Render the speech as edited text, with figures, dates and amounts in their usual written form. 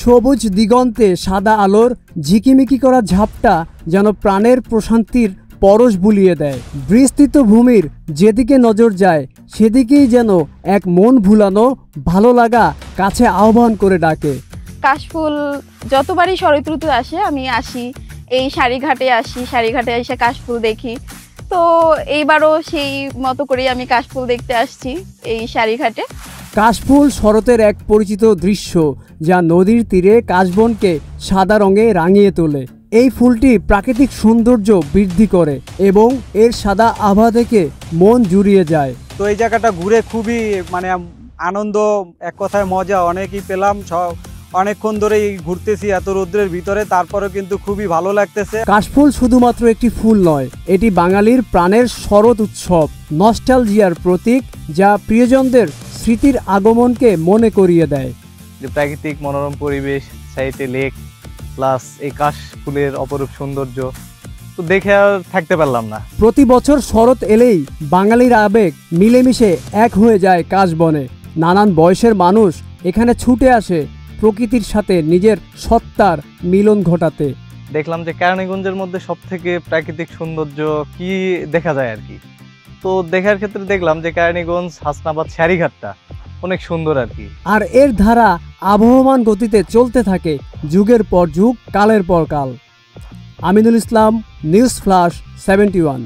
সবুজ দিগন্তে সাদা আলোর ঝিকিমিকি করা ঝাপটা যেন প্রাণের প্রশান্তির পরশ বুলিয়ে দেয়। বিস্তৃত ভূমির যেদিকে নজর যায় সেদিকেই যেন এক মন ভুলানো ভালো লাগা কাছে আহ্বান করে ডাকে। কাশফুল যতবারই শরৎ ঋতু আসে আমি আসি, এই সারিঘাটে আসি, সারিঘাটে এসে কাশফুল দেখি। তো এইবারও সেই মতো করেই আমি কাশফুল দেখতে আসছি এই সারিঘাটে। কাশফুল শরতের এক পরিচিত দৃশ্য, যা নদীর তীরে কাশবনকে সাদা রঙে রাঙিয়ে তোলে। এই ফুলটি প্রাকৃতিক সৌন্দর্য বৃদ্ধি করে এবং এর সাদা আভা দেখে মন জুড়িয়ে যায়। তো এই জায়গাটা ঘুরে খুবই আনন্দ, এক কথায় মজা অনেকই পেলাম। অনেকক্ষণ ধরেই ঘুরতেছি এত রৌদ্রের ভিতরে, তারপরেও কিন্তু খুবই ভালো লাগতেছে। কাশফুল শুধুমাত্র একটি ফুল নয়, এটি বাঙালির প্রাণের শরৎ উৎসব, নস্টালজিয়ার প্রতীক, যা প্রিয়জনদের স্মৃতির আগমনকে মনে করিয়ে দেয়। যে প্রাকৃতিক মনোরম পরিবেশ, সাইডে লেক, প্লাস এই কাশ ফুলের অপরূপ সৌন্দর্য, তো দেখে আর থাকতে পারলাম না। প্রতি বছর শরৎ এলেই বাঙালির আবেগ মিলেমিশে এক হয়ে যায় কাশবনে। নানান বয়সের মানুষ এখানে ছুটে আসে প্রকৃতির সাথে নিজের সত্তার মিলন ঘটাতে। দেখলাম যে কেরানীগঞ্জের মধ্যে সব থেকে প্রাকৃতিক সৌন্দর্য কি দেখা যায় আর কি। তো দেখার ক্ষেত্রে দেখলাম যে কেরানীগঞ্জ হাসনাবাদ সারিঘাটটা অনেক সুন্দর আর কি। আর এর ধারা আবহমান গতিতে চলতে থাকে যুগের পর যুগ, কালের পর কাল। Aminul Islam, news flush 71।